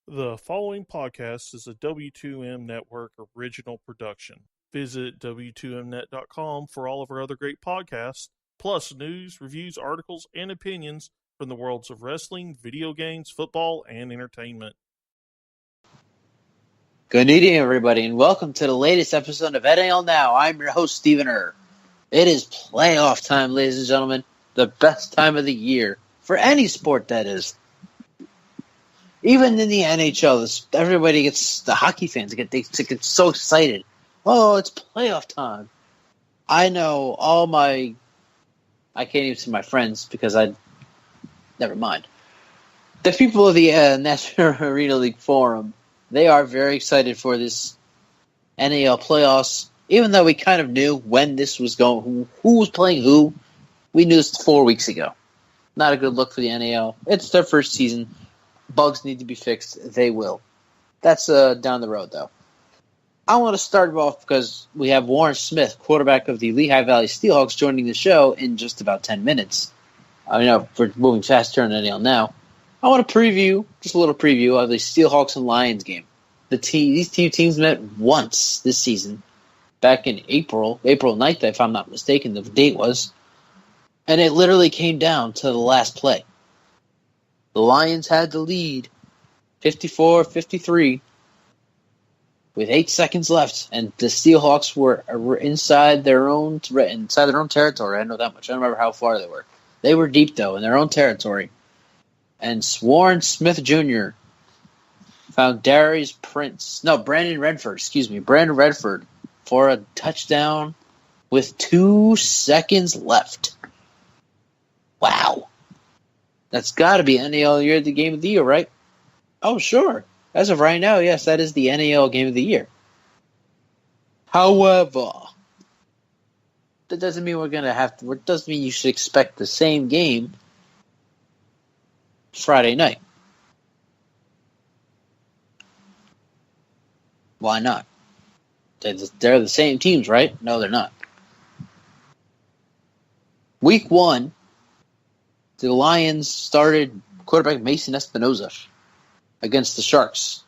The following podcast is a W2M Network original production. Visit W2Mnet.com for all of our other great podcasts, plus news, reviews, articles, and opinions from the worlds of wrestling, video games, football, and entertainment. Good evening, everybody, and welcome to the latest episode of NAL Now. I'm your host, Stephen Err. It is playoff time, ladies and gentlemen. The best time of the year, for any sport, that is. Even in the NHL, everybody gets, the hockey fans get so excited. Oh, it's playoff time. I know I can't even say my friends because never mind. The people of the National Arena League Forum, they are very excited for this NAL playoffs, even though we kind of knew when this was going, who was playing who. We knew this 4 weeks ago. Not a good look for the NAL. It's their first season. Bugs need to be fixed. They will. That's down the road, though. I want to start off because we have Warren Smith, quarterback of the Lehigh Valley Steelhawks, joining the show in just about 10 minutes. I know we're moving fast here on NAL now. I want to preview, just a little preview of the Steelhawks and Lions game. These two teams met once this season, back in April 9th, if I'm not mistaken, the date was. And it literally came down to the last play. The Lions had the lead, 54-53, with 8 seconds left, and the Steelhawks were inside their own territory. I know that much. I don't remember how far they were. They were deep, though, in their own territory. And Warren Smith Jr. found Brandon Redford for a touchdown with 2 seconds left. Wow. That's got to be NAL Year the Game of the Year, right? Oh, sure. As of right now, yes, that is the NAL Game of the Year. However, that doesn't mean it doesn't mean you should expect the same game Friday night. Why not? They're the same teams, right? No, they're not. Week 1, the Lions started quarterback Mason Espinoza against the Sharks.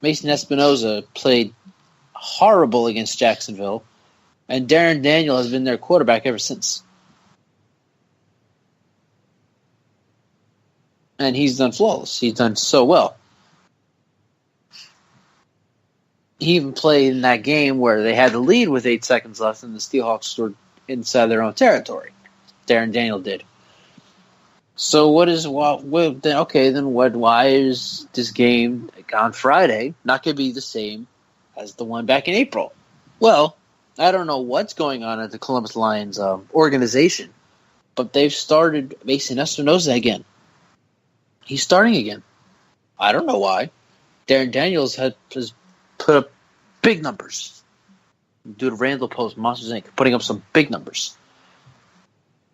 Mason Espinoza played horrible against Jacksonville, and Darren Daniel has been their quarterback ever since. And he's done flawless. He's done so well. He even played in that game where they had the lead with 8 seconds left, and the Steelhawks were inside their own territory. Darren Daniel did. So why is this game on Friday not going to be the same as the one back in April? Well, I don't know what's going on at the Columbus Lions organization, but they've started Mason Espinoza again. He's starting again. I don't know why. Darren Daniels has put up big numbers. Due to Randall Post, Monsters Inc., putting up some big numbers.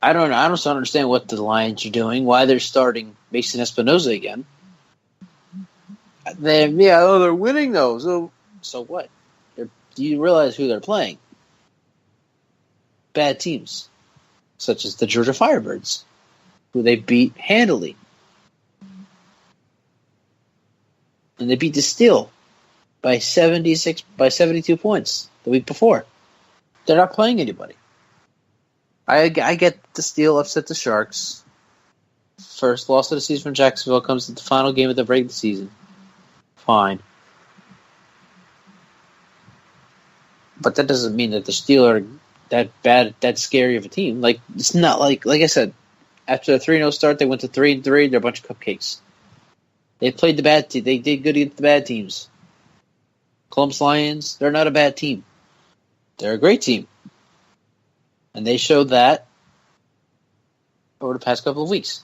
I don't understand what the Lions are doing, why they're starting Mason Espinoza again. They're winning though. So what? Do you realize who they're playing? Bad teams, such as the Georgia Firebirds, who they beat handily. And they beat the Steel by 72 points the week before. They're not playing anybody. I get the Steel upset the Sharks. First loss of the season from Jacksonville comes at the final game of the regular season. Fine. But that doesn't mean that the Steel are that bad, that scary of a team. Like, it's not like I said, after a 3-0 start, they went to 3-3. They're a bunch of cupcakes. They played the bad team. They did good against the bad teams. Columbus Lions, they're not a bad team. They're a great team. And they showed that over the past couple of weeks.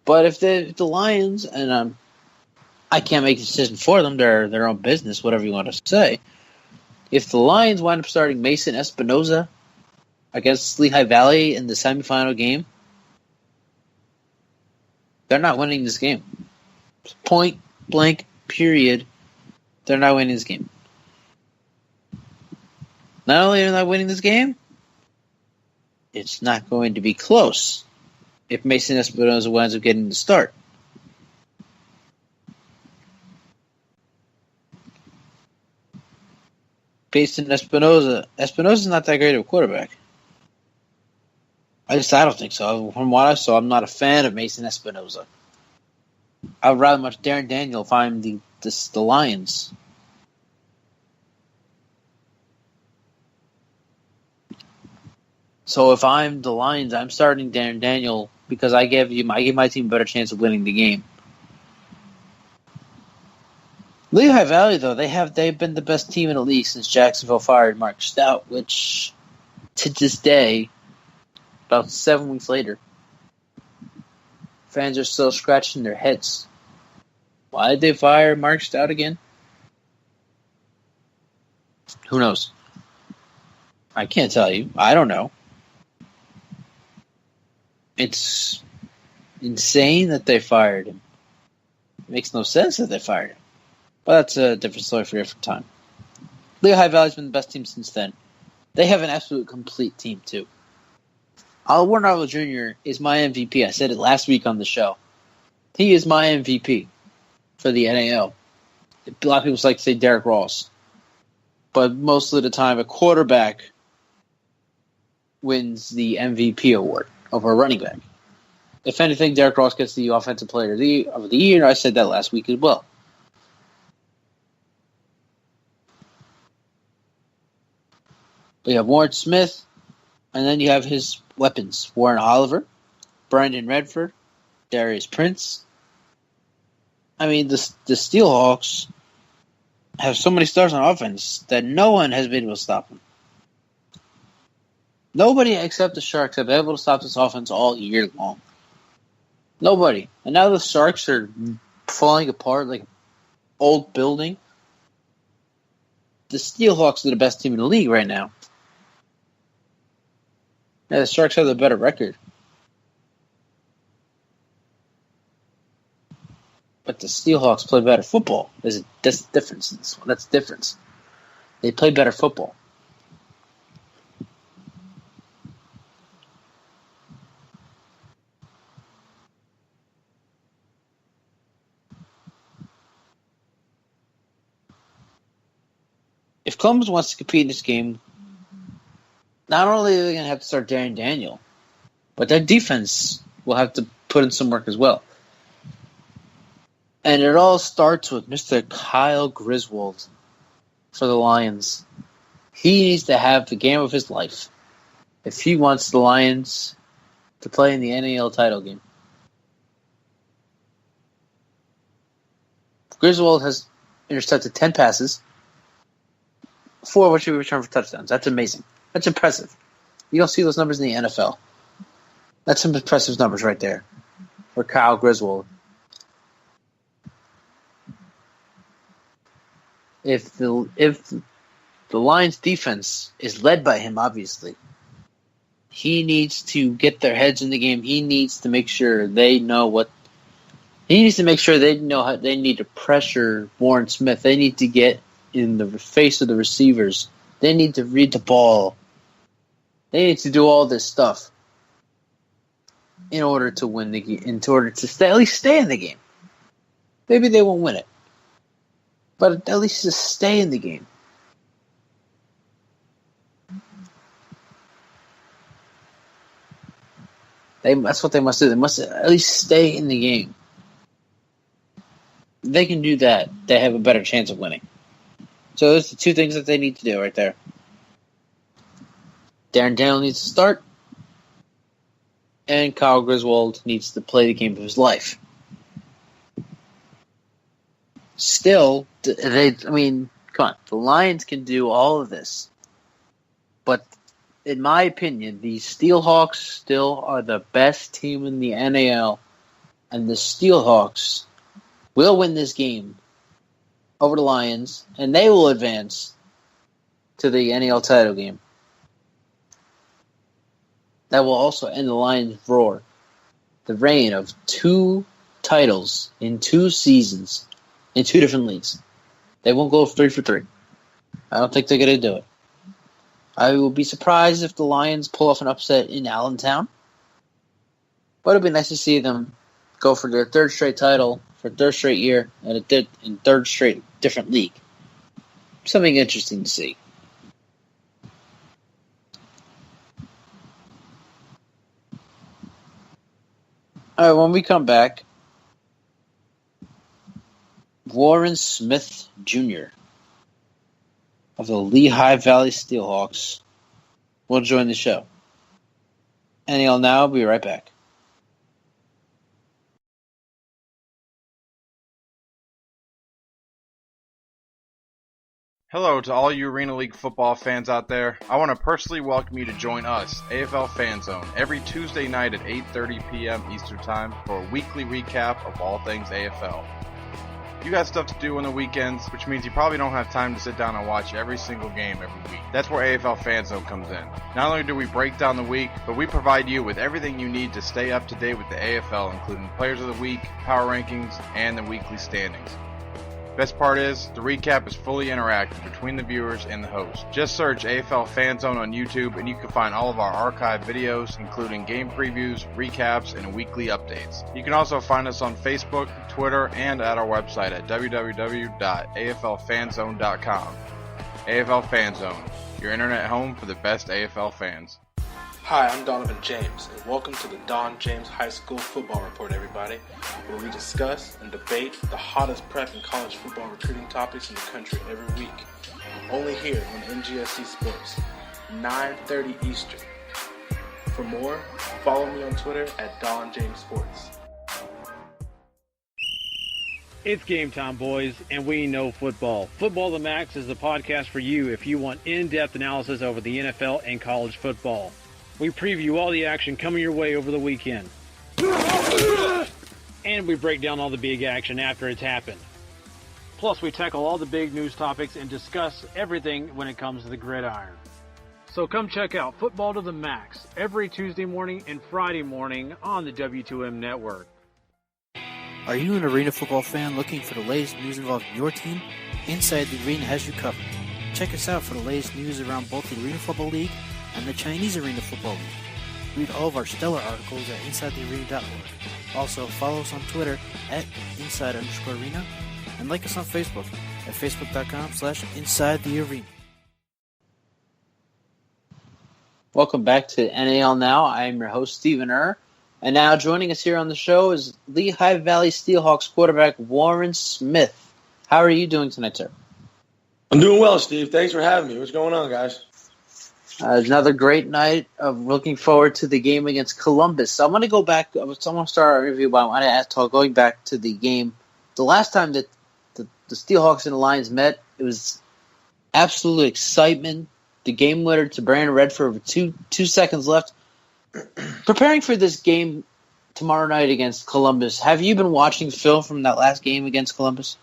But if the Lions, and I can't make a decision for them, they're their own business, whatever you want to say. If the Lions wind up starting Mason Espinoza against Lehigh Valley in the semifinal game, they're not winning this game. Point blank, period. They're not winning this game. Not only are they not winning this game, it's not going to be close. if Mason Espinosa winds up getting the start. Mason Espinosa's not that great of a quarterback. I don't think so. From what I saw, I'm not a fan of Mason Espinosa. I would rather much Darren Daniel if I'm the Lions. So if I'm the Lions, I'm starting Darren Daniel because I give my team a better chance of winning the game. Lehigh Valley, though, they've been the best team in the league since Jacksonville fired Mark Stout, which to this day, about 7 weeks later, fans are still scratching their heads. Why did they fire Mark Stout again? Who knows? I can't tell you. I don't know. It's insane that they fired him. It makes no sense that they fired him. But that's a different story for a different time. Lehigh Valley's been the best team since then. They have an absolute complete team, too. Warren Arlo Jr. is my MVP. I said it last week on the show. He is my MVP for the NAL. A lot of people like to say Derrick Ross. But most of the time, a quarterback wins the MVP award over a running back. If anything, Derrick Ross gets the Offensive Player of the Year. I said that last week as well. But you have Warren Smith, and then you have his weapons. Warren Oliver, Brandon Redford, Darius Prince. I mean, the Steelhawks have so many stars on offense that no one has been able to stop them. Nobody except the Sharks have been able to stop this offense all year long. Nobody. And now the Sharks are falling apart like an old building. The Steelhawks are the best team in the league right now. Yeah, the Sharks have the better record. But the Steelhawks play better football. That's a difference in this one. That's the difference. They play better football. If Columbus wants to compete in this game, not only are they going to have to start Darren Daniel, but their defense will have to put in some work as well. And it all starts with Mr. Kyle Griswold for the Lions. He needs to have the game of his life if he wants the Lions to play in the NAL title game. Griswold has intercepted 10 passes, 4 of which he returned for touchdowns. That's amazing. That's impressive. You don't see those numbers in the NFL. That's some impressive numbers right there for Kyle Griswold. If the Lions defense is led by him, obviously, he needs to get their heads in the game. He needs to make sure they know what. He needs to make sure they know how they need to pressure Warren Smith. They need to get in the face of the receivers. They need to read the ball. They need to do all this stuff in order to win the game, in order to at least stay in the game. Maybe they won't win it, but at least just stay in the game. That's what they must do. They must at least stay in the game. If they can do that, they have a better chance of winning. So those are the two things that they need to do right there. Darren Daniel needs to start, and Kyle Griswold needs to play the game of his life. Still, come on. The Lions can do all of this. But in my opinion, the Steelhawks still are the best team in the NAL, and the Steelhawks will win this game over the Lions, and they will advance to the NAL title game. That will also end the Lions' roar. The reign of 2 titles in 2 seasons in 2 different leagues. They won't go 3 for 3. I don't think they're going to do it. I will be surprised if the Lions pull off an upset in Allentown. But it'd be nice to see them go for their third straight title, for third straight year, and in third straight different league. Something interesting to see. All right, when we come back, Warren Smith Jr. of the Lehigh Valley Steelhawks will join the show. NAL Now, be right back. Hello to all you Arena League football fans out there. I want to personally welcome you to join us, AFL Fan Zone, every Tuesday night at 8:30 p.m. Eastern Time for a weekly recap of all things AFL. You got stuff to do on the weekends, which means you probably don't have time to sit down and watch every single game every week. That's where AFL Fan Zone comes in. Not only do we break down the week, but we provide you with everything you need to stay up to date with the AFL, including Players of the Week, Power Rankings, and the weekly standings. Best part is, the recap is fully interactive between the viewers and the host. Just search AFL Fan Zone on YouTube and you can find all of our archived videos, including game previews, recaps, and weekly updates. You can also find us on Facebook, Twitter, and at our website at www.aflfanzone.com. AFL Fan Zone, your internet home for the best AFL fans. Hi, I'm Donovan James, and welcome to the Don James High School Football Report, everybody, where we discuss and debate the hottest prep and college football recruiting topics in the country every week. Only here on NGSC Sports, 9:30 Eastern. For more, follow me on Twitter at Don James Sports. It's game time, boys, and we know football. Football to the Max is the podcast for you if you want in-depth analysis over the NFL and college football. We preview all the action coming your way over the weekend. And we break down all the big action after it's happened. Plus, we tackle all the big news topics and discuss everything when it comes to the gridiron. So come check out Football to the Max every Tuesday morning and Friday morning on the W2M network. Are you an arena football fan looking for the latest news involving your team? Inside the Arena has you covered. Check us out for the latest news around both the Arena Football League and the Chinese Arena Football League. Read all of our stellar articles at InsideTheArena.org. Also, follow us on Twitter at Inside_Arena and like us on Facebook at Facebook.com/InsideTheArena. Welcome back to NAL Now. I am your host, Stephen Err. And now joining us here on the show is Lehigh Valley Steelhawks quarterback Warren Smith. How are you doing tonight, sir? I'm doing well, Steve. Thanks for having me. What's going on, guys? Another great night of looking forward to the game against Columbus. So I'm going to go back. I want to start our interview by going back to the game. The last time that the Steelhawks and the Lions met, it was absolute excitement. The game winner to Brandon Redford with two seconds left. Preparing for this game tomorrow night against Columbus, have you been watching film from that last game against Columbus?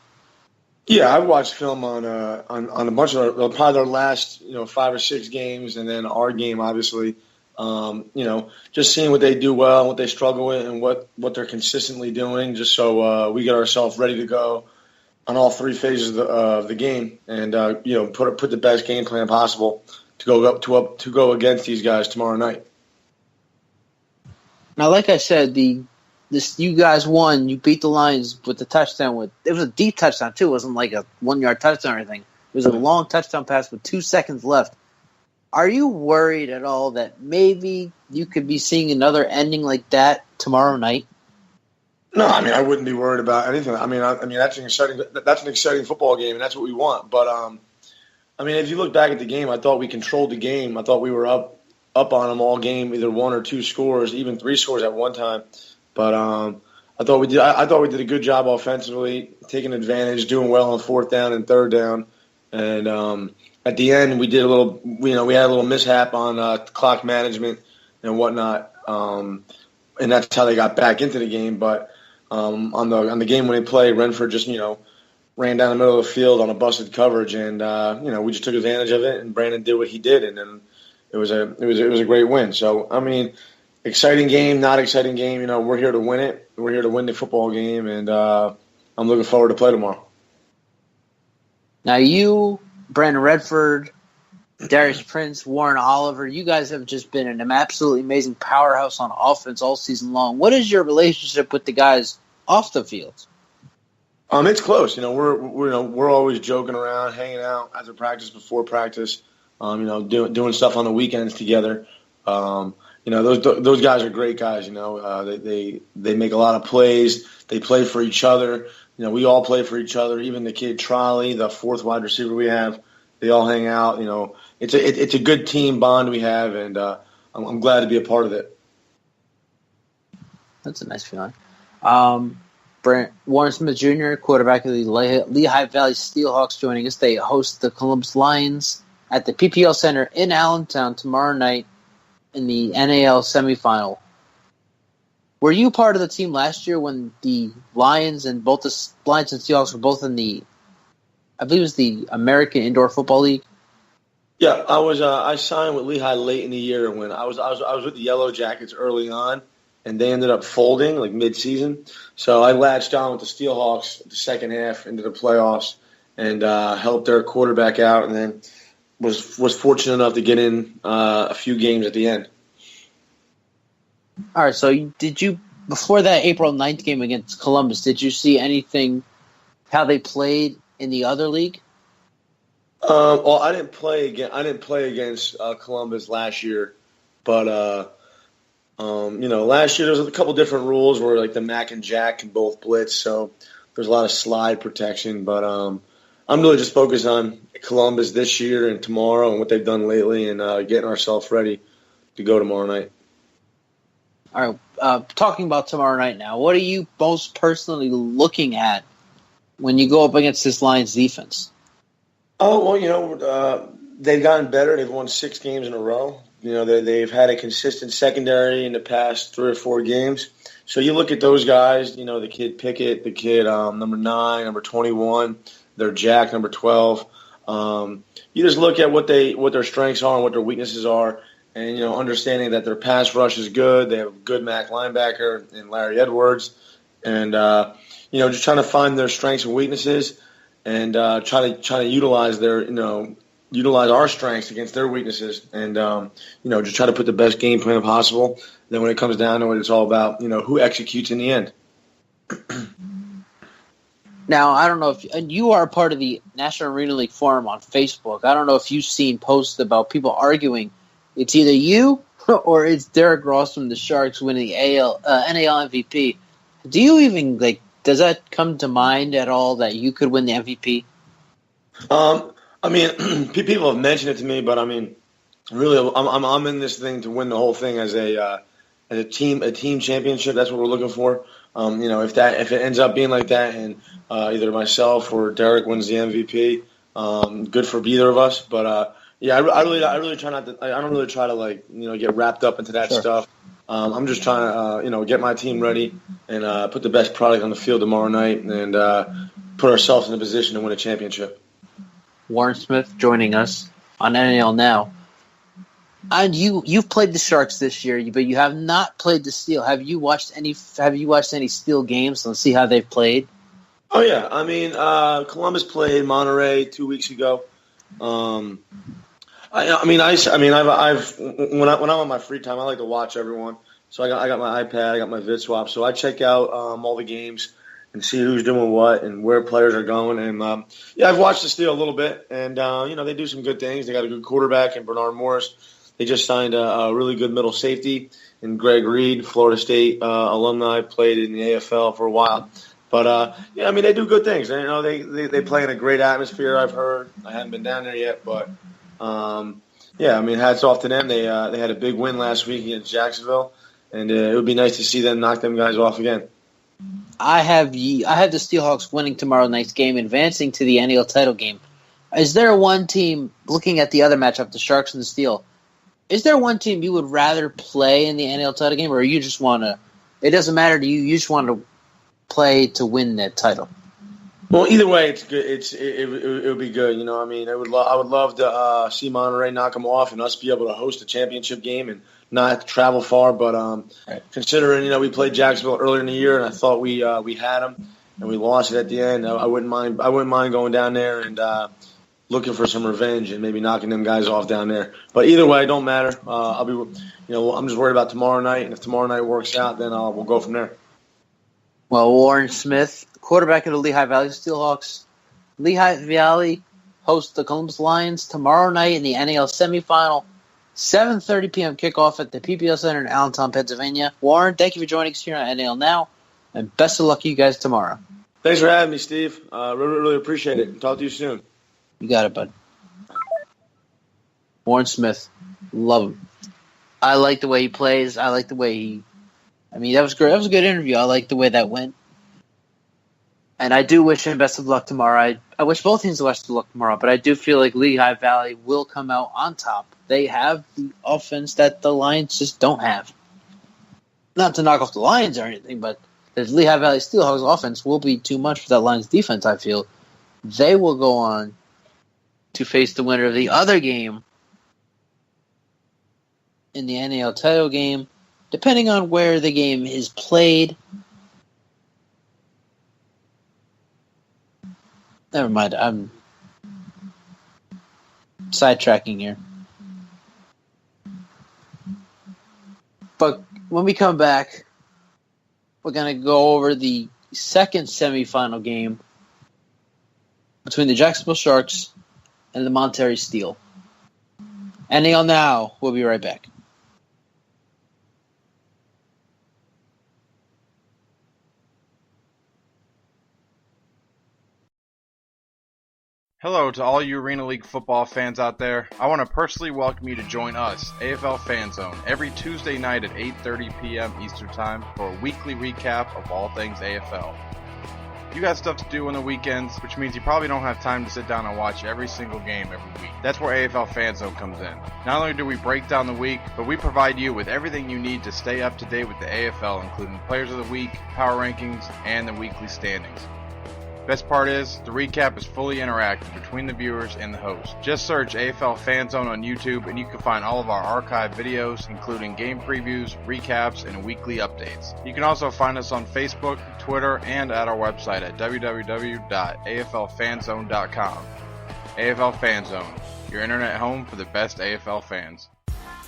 Yeah, I've watched film on a bunch of probably their last 5 or 6 games, and then our game, obviously. Just seeing what they do well, what they struggle with, and what they're consistently doing, just so we get ourselves ready to go on all 3 phases of the game, and put the best game plan possible to go against these guys tomorrow night. Now, like I said, you guys won. You beat the Lions with the touchdown. It was a deep touchdown too. It wasn't like a 1-yard touchdown or anything. It was a long touchdown pass with 2 seconds left. Are you worried at all that maybe you could be seeing another ending like that tomorrow night? No, I wouldn't be worried about anything. That's an exciting football game, and that's what we want. But if you look back at the game, I thought we controlled the game. I thought we were up on them all game, either 1 or 2 scores, even 3 scores at one time. But I thought we did a good job offensively, taking advantage, doing well on 4th down and 3rd down. And at the end, we did we had a little mishap on clock management and whatnot, and that's how they got back into the game. But on the game when they played, Renford just ran down the middle of the field on a busted coverage, and we just took advantage of it. And Brandon did what he did, and then it was a great win. So exciting game, not exciting game. We're here to win it. We're here to win the football game, and I'm looking forward to play tomorrow. Now, you, Brandon Redford, Darius Prince, Warren Oliver, you guys have just been an absolutely amazing powerhouse on offense all season long. What is your relationship with the guys off the field? It's close. We're always joking around, hanging out after practice, before practice. Doing stuff on the weekends together. Those guys are great guys. They make a lot of plays. They play for each other. We all play for each other. Even the kid Trolley, the fourth wide receiver we have, they all hang out. It's a good team bond we have, and I'm glad to be a part of it. That's a nice feeling. Warren Smith Jr., quarterback of the Lehigh Valley Steelhawks, joining us. They host the Columbus Lions at the PPL Center in Allentown tomorrow night in the NAL semifinal. Were you part of the team last year when the Lions and Seahawks were both in the, I believe it was the American Indoor Football League? Yeah, I was. I signed with Lehigh late in the year when I was with the Yellow Jackets early on, and they ended up folding like mid-season. So I latched on with the Steelhawks the second half into the playoffs and helped their quarterback out, and then was fortunate enough to get in a few games at the end. All right, so did you, before that April 9th game against Columbus, did you see anything, how they played in the other league? Well, I didn't play against Columbus last year, but last year there was a couple different rules where like the Mac and Jack can both blitz, so there's a lot of slide protection. But I'm really just focused on Columbus this year and tomorrow and what they've done lately, and getting ourselves ready to go tomorrow night. All right, talking about tomorrow night now, what are you most personally looking at when you go up against this Lions defense? Oh, well, they've gotten better. They've won 6 games in a row. They've had a consistent secondary in the past 3 or 4 games. So you look at those guys, the kid Pickett, the kid number 9, number 21, their Jack, number 12. You just look at what their strengths are and what their weaknesses are, and, understanding that their pass rush is good. They have a good Mac linebacker in Larry Edwards, and, just trying to find their strengths and weaknesses and try to utilize utilize our strengths against their weaknesses, and just try to put the best game plan possible. Then when it comes down to it, it's all about who executes in the end. Now, I don't know if you are part of the National Arena League forum on Facebook. I don't know if you've seen posts about people arguing it's either you or it's Derek Ross from the Sharks winning the NAL MVP. Do you even does that come to mind at all that you could win the MVP? People have mentioned it to me, but really, I'm in this thing to win the whole thing as a team championship. That's what we're looking for. If it ends up being like that, and either myself or Derek wins the MVP, good for either of us. But I really try not to. I don't really try to get wrapped up into that stuff. I'm just trying to get my team ready and put the best product on the field tomorrow night, and put ourselves in a position to win a championship. Warren Smith joining us on NAL Now. And you've played the Sharks this year, but you have not played the Steel. Have you watched any Steel games and see how they've played? Oh yeah, Columbus played Monterey 2 weeks ago. I've when I'm on my free time, I like to watch everyone. So I got my iPad, I got my VidSwap, so I check out all the games and see who's doing what and where players are going. And I've watched the Steel a little bit, and they do some good things. They got a good quarterback in Bernard Morris. They just signed a really good middle safety in Greg Reed, Florida State alumni, played in the AFL for a while. But they do good things. They play in a great atmosphere. I've heard. I haven't been down there yet, but hats off to them. They had a big win last week against Jacksonville, and it would be nice to see them knock them guys off again. I have the Steelhawks winning tomorrow night's game, advancing to the NAL title game. Is there one team, looking at the other matchup, the Sharks and the Steel, is there one team you would rather play in the NAL title game, or you just want to, it doesn't matter to you, you just want to play to win that title? Well, either way, it's good. It would be good. I would love to see Monterey knock them off and us be able to host a championship game and not have to travel far. But considering we played Jacksonville earlier in the year and I thought we had them and we lost it at the end, I wouldn't mind going down there and looking for some revenge and maybe knocking them guys off down there. But either way, it don't matter. I'm just worried about tomorrow night, and if tomorrow night works out, then we'll go from there. Well, Warren Smith, quarterback of the Lehigh Valley Steelhawks. Lehigh Valley hosts the Columbus Lions tomorrow night in the NAL semifinal. 7:30 p.m. kickoff at the PPL Center in Allentown, Pennsylvania. Warren, thank you for joining us here on NAL Now, and best of luck to you guys tomorrow. Thanks for having me, Steve. Really appreciate it. Talk to you soon. You got it, bud. Warren Smith, love him. I like the way he plays. I like the way that was great. That was a good interview. I like the way that went. And I do wish him best of luck tomorrow. I wish both teams the best of luck tomorrow, but I do feel like Lehigh Valley will come out on top. They have the offense that the Lions just don't have. Not to knock off the Lions or anything, but the Lehigh Valley Steelhawks offense will be too much for that Lions defense, I feel. They will go on to face the winner of the other game in the NAL title game, depending on where the game is played. Never mind, I'm sidetracking here. But when we come back, we're going to go over the second semifinal game between the Jacksonville Sharks and the Monterey Steel. NAL Now. We'll be right back. Hello to all you Arena League football fans out there. I want to personally welcome you to join us, AFL Fan Zone, every Tuesday night at 8:30 p.m. Eastern Time for a weekly recap of all things AFL. You got stuff to do on the weekends, which means you probably don't have time to sit down and watch every single game every week. That's where AFL Fan Zone comes in. Not only do we break down the week, but we provide you with everything you need to stay up to date with the AFL, including Players of the Week, Power Rankings, and the weekly standings. Best part is, the recap is fully interactive between the viewers and the host. Just search AFL Fan Zone on YouTube and you can find all of our archived videos, including game previews, recaps, and weekly updates. You can also find us on Facebook, Twitter, and at our website at www.aflfanzone.com. AFL Fan Zone, your internet home for the best AFL fans.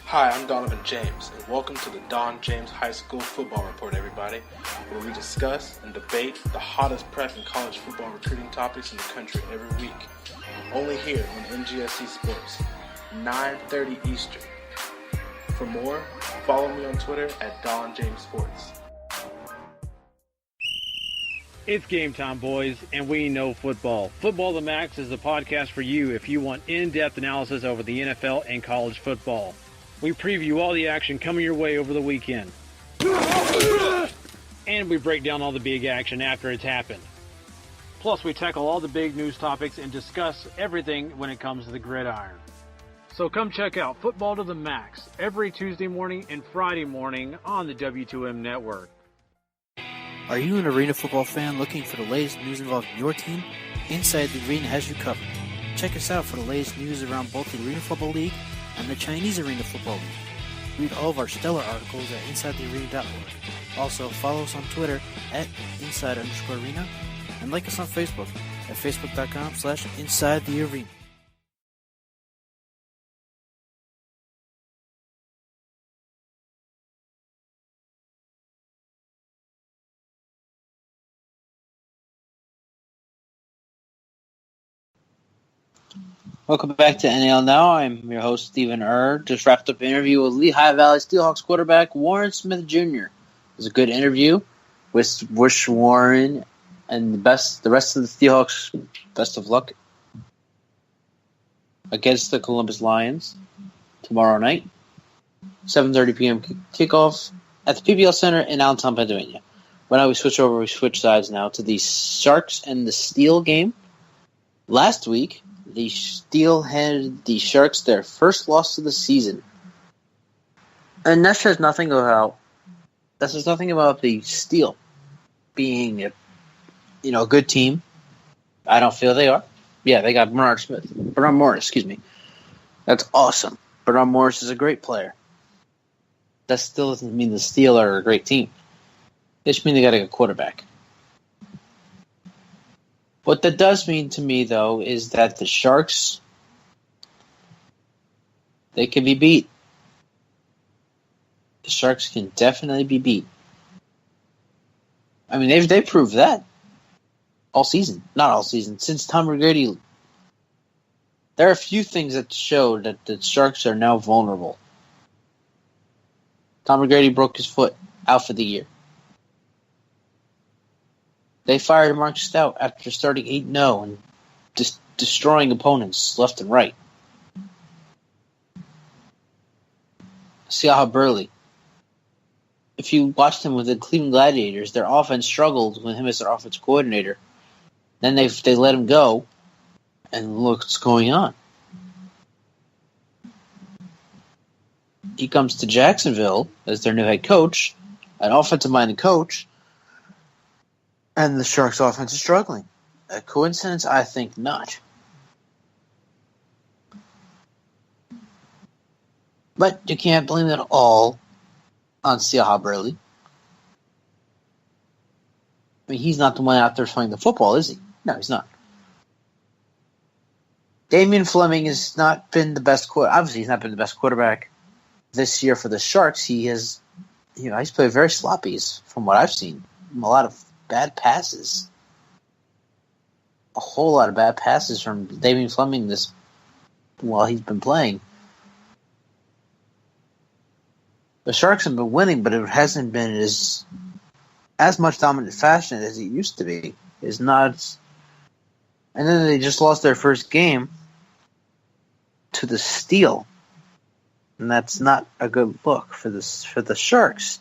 Hi, I'm Donovan James, and welcome to the Don James High School Football Report, everybody, where we discuss and debate the hottest prep and college football recruiting topics in the country every week. Only here on NGSC Sports, 9:30 Eastern. For more, follow me on Twitter at Don James Sports. It's game time, boys, and we know football. Football the Max is the podcast for you if you want in-depth analysis over the NFL and college football. We preview all the action coming your way over the weekend. And we break down all the big action after it's happened. Plus, we tackle all the big news topics and discuss everything when it comes to the gridiron. So come check out Football to the Max every Tuesday morning and Friday morning on the W2M network. Are you an arena football fan looking for the latest news involving your team? Inside the Arena has you covered. Check us out for the latest news around both the Arena Football League and the Chinese Arena Football League. Read all of our stellar articles at InsideTheArena.org. Also, follow us on Twitter at Inside_Arena and like us on Facebook at Facebook.com/InsideTheArena. Welcome back to NAL Now. I'm your host, Stephen Just wrapped up an interview with Lehigh Valley Steelhawks quarterback Warren Smith Jr. It was a good interview. Wish Warren and the rest of the Steelhawks best of luck against the Columbus Lions tomorrow night. 7:30 p.m. kickoff at the PPL Center in Allentown, Pennsylvania. When we switch sides now to the Sharks and the Steel game. Last week, the Steel handed the Sharks their first loss of the season. And that says nothing about the Steel being a good team. I don't feel they are. Yeah, they got Bernard Morris, That's awesome. Bernard Morris is a great player. That still doesn't mean the Steel are a great team. It just means they got a good quarterback. What that does mean to me, though, is that the Sharks, they can be beat. The Sharks can definitely be beat. I mean, they've proved that all season. Not all season. Since Tom Brady, there are a few things that show that the Sharks are now vulnerable. Tom Brady broke his foot, out for the year. They fired Mark Stout after starting 8-0 and just destroying opponents left and right. Siaha Burley. If you watched him with the Cleveland Gladiators, their offense struggled with him as their offense coordinator. Then they let him go, and look what's going on. He comes to Jacksonville as their new head coach, an offensive-minded coach, and the Sharks' offense is struggling. A coincidence? I think not. But you can't blame it all on Siaha Burley. I mean, he's not the one out there throwing the football, is he? No, he's not. Damian Fleming has not been the best obviously, he's not been the best quarterback this year for the Sharks. He has, he's played very sloppy from what I've seen. A lot of bad passes. A whole lot of bad passes from Damian Fleming while he's been playing. The Sharks have been winning, but it hasn't been as much dominant fashion as it used to be. It's not. And then they just lost their first game to the Steel, and that's not a good look for the Sharks.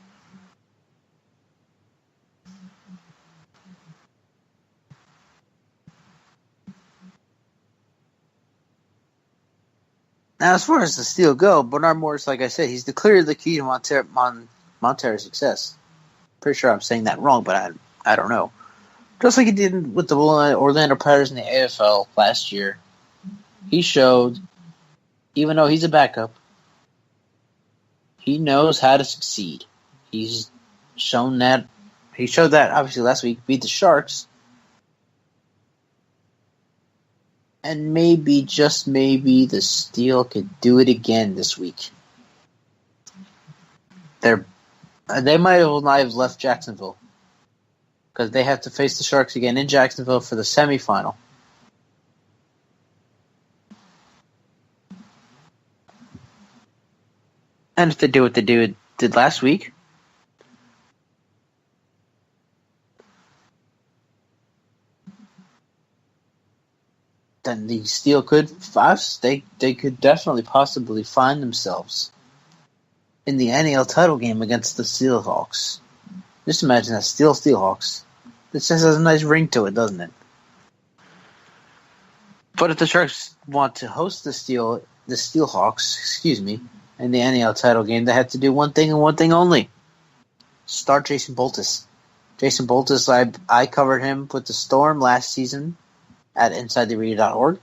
Now, as far as the Steel go, Bernard Morris, like I said, he's clearly the key to Monterrey's success. Pretty sure I'm saying that wrong, but I don't know. Just like he did with the Orlando Pirates in the AFL last year, he showed, even though he's a backup, he knows how to succeed. He's shown that. He showed that, obviously, last week, beat the Sharks. And maybe, just maybe, the Steel could do it again this week. They might not have left Jacksonville, because they have to face the Sharks again in Jacksonville for the semifinal. And if they do what they did last week, then the Steel could definitely possibly find themselves in the NAL title game against the Steelhawks. Just imagine that, Steelhawks. This just has a nice ring to it, doesn't it? But if the Sharks want to host the Steelhawks, in the NAL title game, they have to do one thing and one thing only: start Jason Boltis. Jason Boltis, I covered him with the Storm last season at InsideTheArena.org.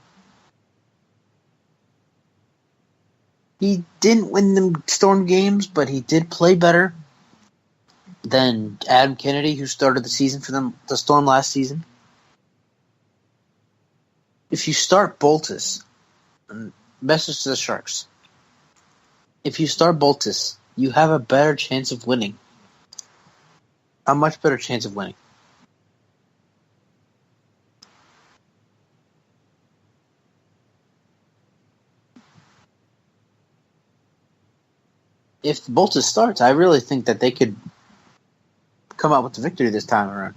He didn't win them Storm games, but he did play better than Adam Kennedy, who started the season for them, the Storm last season. If you start Boltis, message to the Sharks, if you start Boltis, you have a better chance of winning. A much better chance of winning. If Boltis starts, I really think that they could come out with the victory this time around.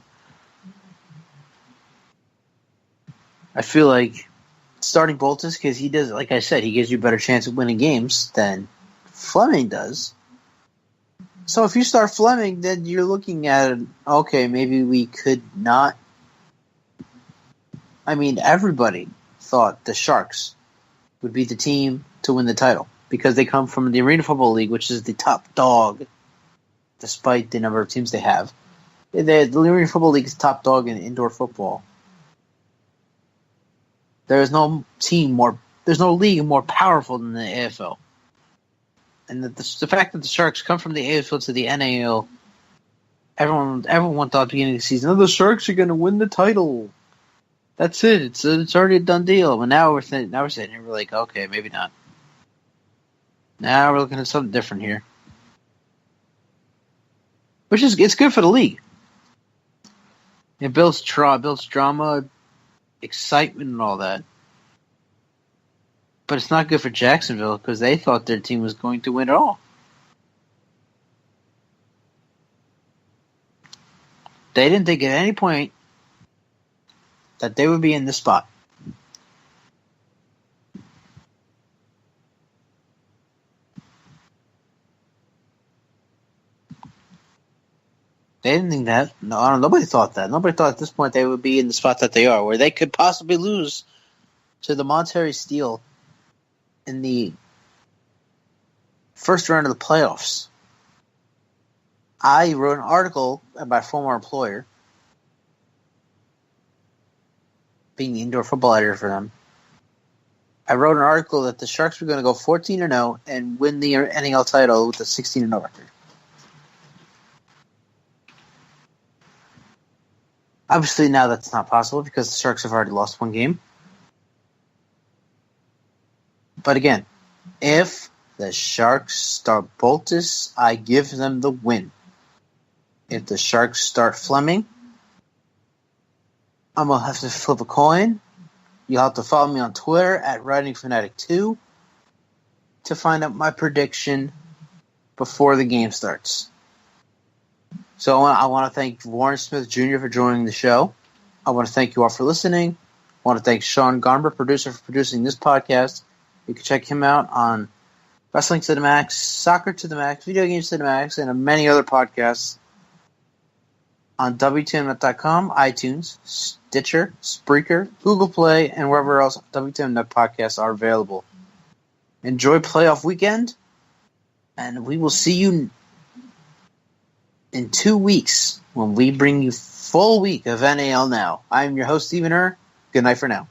I feel like starting Boltis, because he does, like I said, he gives you a better chance of winning games than Fleming does. So if you start Fleming, then you're looking at, okay, maybe we could not. I mean, everybody thought the Sharks would be the team to win the title, because they come from the Arena Football League, which is the top dog, despite the number of teams they have. The Arena Football League is top dog in indoor football. There is no there's no league more powerful than the AFL. And the fact that the Sharks come from the AFL to the NAL, everyone thought at the beginning of the season, the Sharks are going to win the title. That's it. It's already a done deal. But now we're sitting here. We're like, okay, maybe not. Now we're looking at something different here, which is it's good for the league. It builds drama, excitement, and all that. But it's not good for Jacksonville because they thought their team was going to win it all. They didn't think at any point that they would be in this spot. They didn't think that. No, nobody thought that. Nobody thought at this point they would be in the spot that they are, where they could possibly lose to the Monterey Steel in the first round of the playoffs. I wrote an article at my former employer, being the indoor football editor for them. I wrote an article that the Sharks were going to go 14-0 and win the NAL title with a 16-0 record. Obviously, now that's not possible because the Sharks have already lost one game. But again, if the Sharks start Boltis, I give them the win. If the Sharks start Fleming, I'm going to have to flip a coin. You'll have to follow me on Twitter at WritingFanatic2 to find out my prediction before the game starts. So I want to thank Warren Smith Jr. for joining the show. I want to thank you all for listening. I want to thank Sean Garber, producer, for producing this podcast. You can check him out on Wrestling to the Max, Soccer to the Max, Video Games to the Max, and many other podcasts on WTMNet.com, iTunes, Stitcher, Spreaker, Google Play, and wherever else WTMNet podcasts are available. Enjoy playoff weekend, and we will see you in 2 weeks when we bring you full week of NAL Now. I'm your host, Stephen Err. Good night for now.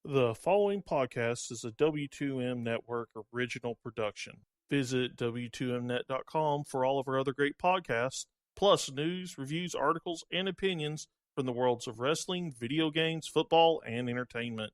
The following podcast is a W2M Network original production. Visit W2Mnet.com for all of our other great podcasts, plus news, reviews, articles, and opinions from the worlds of wrestling, video games, football, and entertainment.